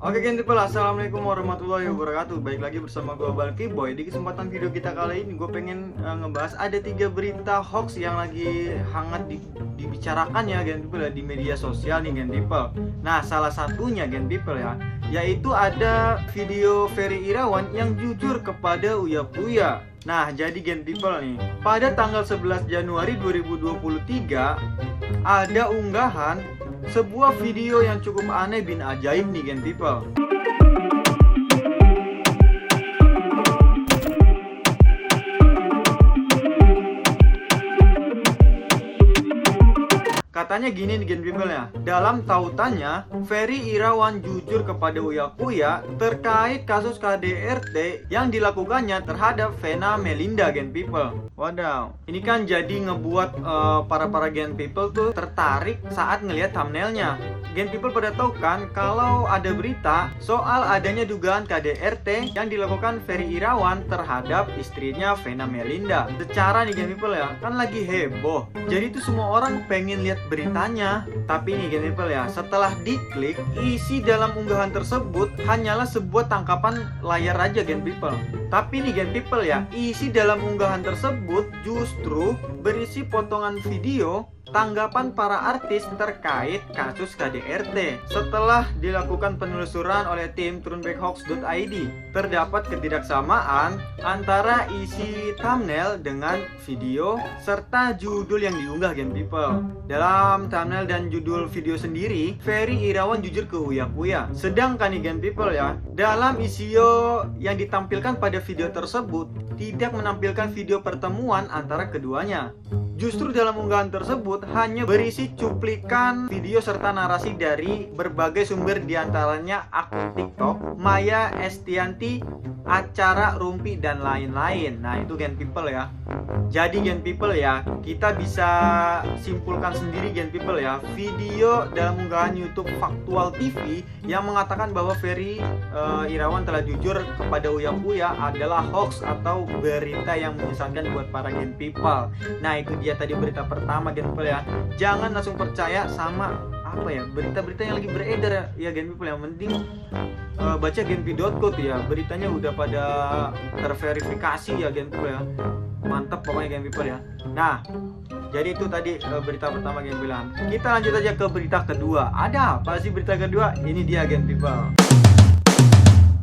Oke Gen People, assalamualaikum warahmatullahi wabarakatuh. Baik lagi bersama gue Balki Boy. Di kesempatan video kita kali ini gue pengen ngebahas ada 3 berita hoax yang lagi hangat dibicarakan ya Gen People ya, di media sosial nih Gen People. Nah salah satunya Gen People ya, yaitu ada video Ferry Irawan yang jujur kepada Uya Kuya. Nah jadi Gen People nih, pada tanggal 11 Januari 2023 ada unggahan sebuah video yang cukup aneh bin ajaib nih Gen People. Katanya gini nih Gen People ya, dalam tautannya Ferry Irawan jujur kepada Uya Kuya terkait kasus KDRT yang dilakukannya terhadap Vena Melinda Gen People. Wadaw, ini kan jadi ngebuat para Gen People tuh tertarik saat ngelihat thumbnailnya. Gen People pada tahu kan kalau ada berita soal adanya dugaan KDRT yang dilakukan Ferry Irawan terhadap istrinya Vena Melinda. Secara nih Gen People ya, kan lagi heboh. Jadi tuh semua orang pengen lihat beritanya. Tapi nih Gen People ya, setelah diklik, isi dalam unggahan tersebut hanyalah sebuah tangkapan layar aja Gen People. Tapi nih Gen People ya, isi dalam unggahan tersebut justru berisi potongan video tanggapan para artis terkait kasus KDRT. Setelah dilakukan penelusuran oleh tim turnbackhoax.id, terdapat ketidaksamaan antara isi thumbnail dengan video serta judul yang diunggah Gen People. Dalam thumbnail dan judul video sendiri, Ferry Irawan jujur ke Uya Kuya. Sedangkan nih Gen People ya, dalam isio yang ditampilkan pada video tersebut tidak menampilkan video pertemuan antara keduanya. Justru dalam unggahan tersebut hanya berisi cuplikan video serta narasi dari berbagai sumber, diantaranya akun TikTok, Maya Estianti, acara Rumpi, dan lain-lain. Nah itu Gen People ya. Jadi Gen People ya, kita bisa simpulkan sendiri Gen People ya, video dalam unggahan YouTube Faktual TV yang mengatakan bahwa Ferry Irawan telah jujur kepada Uya Kuya adalah hoax atau berita yang menyesatkan buat para Gen People. Nah itu dia tadi berita pertama Gen People ya. Jangan langsung percaya sama apa ya, berita-berita yang lagi beredar ya Gen People. Yang penting baca genpi.co tuh ya, beritanya udah pada terverifikasi ya Gen People ya. Mantap pokoknya Gen People ya. Nah jadi itu tadi berita pertama Gen bilang. Kita lanjut aja ke berita kedua. Ada apa sih berita kedua? Ini dia Gen People.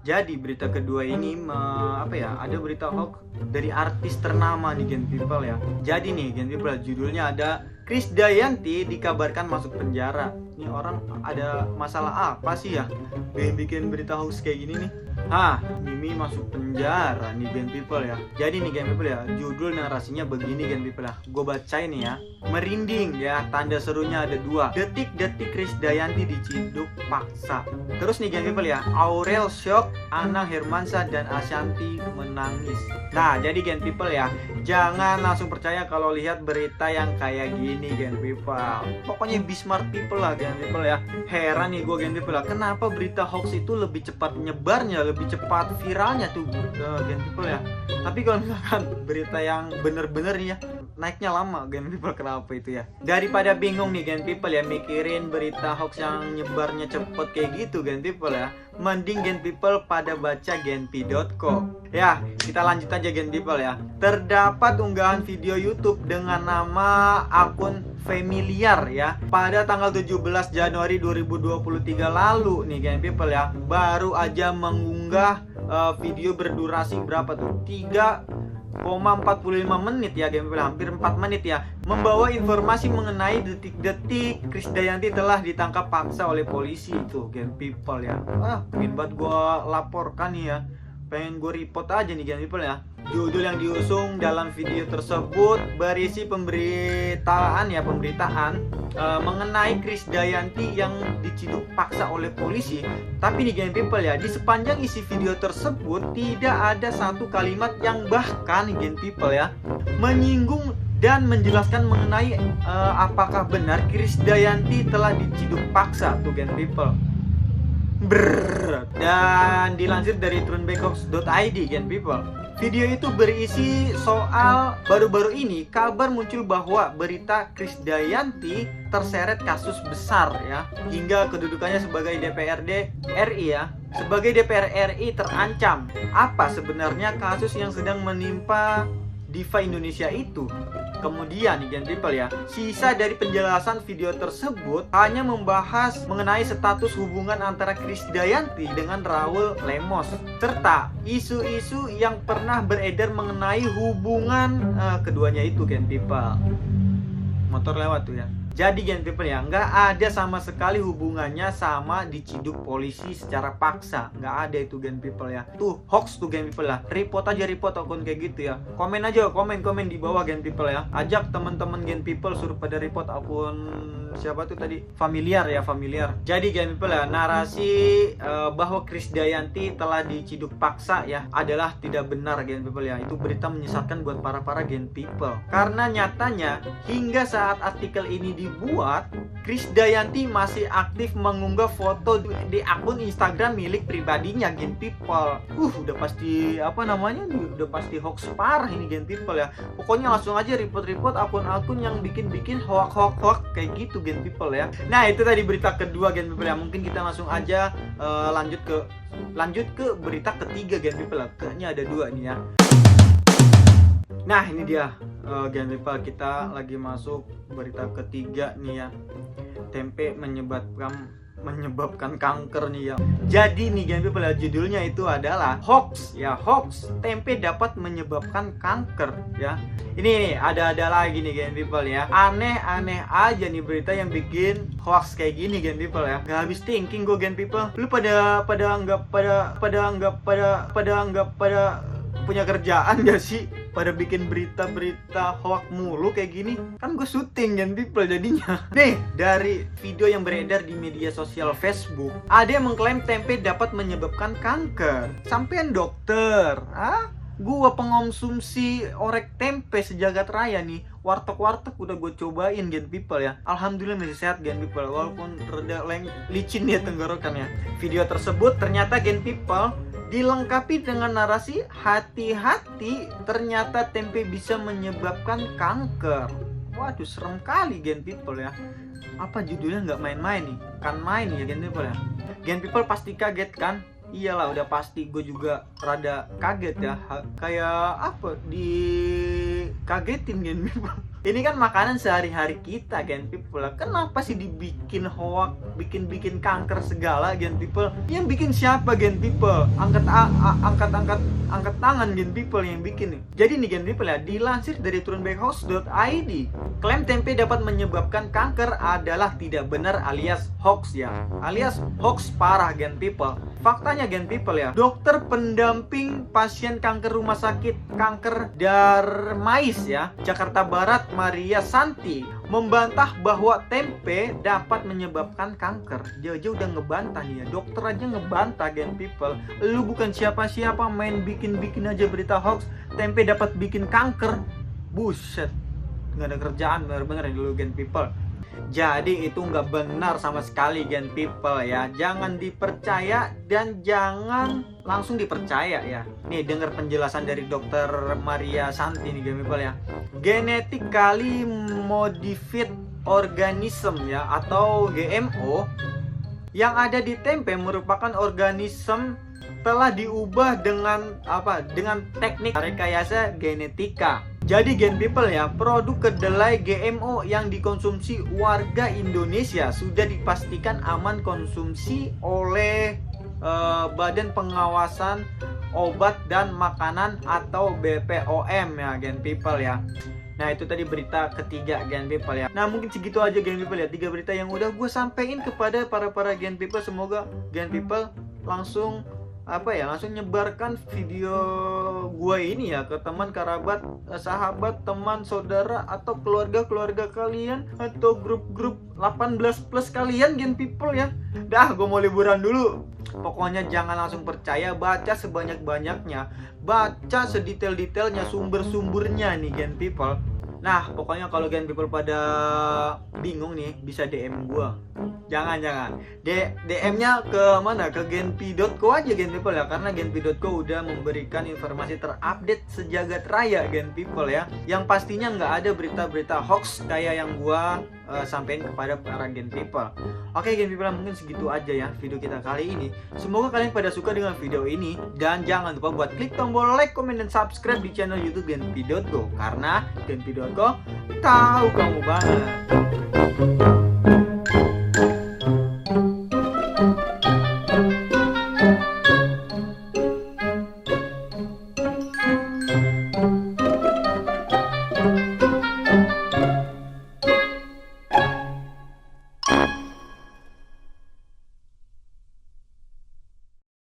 Jadi berita kedua ini ada berita hoax dari artis ternama nih Gen People ya. Jadi nih Gen People, judulnya ada Krisdayanti dikabarkan masuk penjara. Ini orang ada masalah apa sih ya bikin berita hoax kayak gini nih? Mimi masuk penjara nih Gen People ya. Jadi nih Gen People ya, judul narasinya begini Gen People ya. Gue bacain nih ya. Merinding ya, tanda serunya ada 2. Detik-detik Krisdayanti diciduk paksa. Terus nih Gen People ya, Aurel shock, Anang Hermansyah dan Ashanti menangis. Nah jadi Gen People ya, jangan langsung percaya kalau lihat berita yang kayak gini Gen People. Pokoknya be smart people lah Gen People ya. Heran nih gue Gen People ya, kenapa berita hoax itu lebih cepat nyebarnya, lebih cepat viralnya tuh Gen People ya. Tapi kalau misalkan berita yang bener-bener ya, naiknya lama Gen People. Kenapa itu ya? Daripada bingung nih Gen People ya, mikirin berita hoax yang nyebarnya cepet kayak gitu Gen People ya, mending Gen People pada baca genpi.co. Ya kita lanjut aja Gen People ya. Terdapat unggahan video YouTube dengan nama akun familiar ya pada tanggal 17 Januari 2023 lalu nih Gen People ya, baru aja mengunggah video berdurasi berapa tuh, 3,45 menit ya Gen People, hampir 4 menit ya, membawa informasi mengenai detik-detik Krisdayanti telah ditangkap paksa oleh polisi itu Gen People ya. Pengen banget gue laporkan nih ya, pengen gue report aja nih Gen People ya. Judul yang diusung dalam video tersebut berisi pemberitaan mengenai Krisdayanti yang diciduk paksa oleh polisi. Tapi nih Gen People ya, di sepanjang isi video tersebut tidak ada satu kalimat yang bahkan Gen People ya menyinggung dan menjelaskan mengenai apakah benar Krisdayanti telah diciduk paksa tuh Gen People. Dan dilansir dari turnbackhoax.id Gen People. Video itu berisi soal baru-baru ini kabar muncul bahwa berita Krisdayanti terseret kasus besar ya, hingga kedudukannya sebagai DPRD RI ya. Sebagai DPR RI terancam. Apa sebenarnya kasus yang sedang menimpa diva Indonesia itu? Kemudian Gen People ya, sisa dari penjelasan video tersebut hanya membahas mengenai status hubungan antara Krisdayanti dengan Raul Lemos, serta isu-isu yang pernah beredar mengenai hubungan keduanya itu Gen People. Motor lewat tuh ya. Jadi Gen People ya, nggak ada sama sekali hubungannya sama diciduk polisi secara paksa. Nggak ada itu Gen People ya. Tuh hoax tuh Gen People ya. Report aja, report akun kayak gitu ya. Komen aja, komen di bawah Gen People ya. Ajak teman-teman Gen People suruh pada report akun siapa tuh tadi? Familiar ya, familiar. Jadi Gen People ya, narasi bahwa Krisdayanti telah diciduk paksa ya adalah tidak benar Gen People ya. Itu berita menyesatkan buat para Gen People. Karena nyatanya hingga saat artikel ini dibuat, Krisdayanti masih aktif mengunggah foto di akun Instagram milik pribadinya Gen People. Udah pasti udah pasti hoax parah ini Gen People ya. Pokoknya langsung aja report akun-akun yang bikin hoax kayak gitu Gen People ya. Nah, itu tadi berita kedua Gen People ya. Mungkin kita langsung aja lanjut ke berita ketiga Gen People ya. Kayaknya ada dua nih ya. Nah, ini dia Gen People, kita lagi masuk berita ketiga nih ya. Tempe menyebabkan kanker nih ya. Jadi nih Gen People ya, judulnya itu adalah hoax ya, hoax tempe dapat menyebabkan kanker ya. Ini ada lagi nih Gen People ya. Aneh-aneh aja nih berita yang bikin hoax kayak gini Gen People ya. Gak habis thinking gue Gen People. Lu pada punya kerjaan gak sih? Pada bikin berita hoax mulu kayak gini. Kan gue syuting Gen People jadinya. Nih, dari video yang beredar di media sosial Facebook, ada yang mengklaim tempe dapat menyebabkan kanker. Sampean dokter, gua pengonsumsi orek tempe sejagat raya nih. Warteg udah gue cobain Gen People ya. Alhamdulillah masih sehat Gen People, walaupun rada licin ya tenggorokannya. Video tersebut ternyata Gen People dilengkapi dengan narasi hati-hati, ternyata tempe bisa menyebabkan kanker. Waduh, serem kali Gen People ya. Apa judulnya nggak main-main nih? Kan main ya Gen People ya. Gen People pasti kaget kan? Iyalah, udah pasti, gue juga rada kaget ya. Kayak apa? Dikagetin Gen People. Ini kan makanan sehari-hari kita Gen People. Kenapa sih dibikin hoax, bikin kanker segala Gen People? Yang bikin siapa Gen People? Angkat tangan Gen People yang bikin nih. Jadi nih Gen People ya, dilansir dari turnbackhoax.id, klaim tempe dapat menyebabkan kanker adalah tidak benar alias hoax ya. Alias hoax parah Gen People. Faktanya Gen People ya, dokter pendamping pasien kanker rumah sakit kanker Darmais ya, Jakarta Barat, Maria Santi, membantah bahwa tempe dapat menyebabkan kanker. Dia aja udah ngebantah nih ya, dokter aja ngebantah Gen People. Lu bukan siapa-siapa main bikin aja berita hoax, tempe dapat bikin kanker. Buset, nggak ada kerjaan bener-bener dulu Gen People. Jadi itu nggak benar sama sekali Gen People ya. Jangan dipercaya dan jangan langsung dipercaya ya. Nih, dengar penjelasan dari dokter Maria Santi nih Gen People ya. Genetically modified organism ya, atau GMO yang ada di tempe merupakan organisme telah diubah dengan teknik rekayasa genetika. Jadi Gen People ya, produk kedelai GMO yang dikonsumsi warga Indonesia sudah dipastikan aman konsumsi oleh Badan Pengawasan Obat dan Makanan atau BPOM ya Gen People ya. Nah, itu tadi berita ketiga Gen People ya. Nah, mungkin segitu aja Gen People ya, 3 berita yang udah gue sampein kepada para Gen People. Semoga Gen People langsung nyebarkan video gue ini ya ke teman, kerabat, sahabat, teman, saudara, atau keluarga kalian, atau grup 18 plus kalian Gen People ya. Dah, gue mau liburan dulu. Pokoknya jangan langsung percaya, baca sebanyak-banyaknya, baca sedetail-detailnya, sumber-sumbernya nih Gen People. Nah, pokoknya kalau Gen People pada bingung nih, bisa DM gua. Jangan. DM-nya ke mana? Ke genpi.co aja Gen People ya, karena genpi.co udah memberikan informasi terupdate sejagat raya Gen People ya. Yang pastinya nggak ada berita-berita hoax kayak yang gua sampein kepada para Gen People. Oke Gen People, mungkin segitu aja ya video kita kali ini. Semoga kalian pada suka dengan video ini, dan jangan lupa buat klik tombol like, comment, dan subscribe di channel YouTube genpi.co, karena genpi.co tahu kamu banget.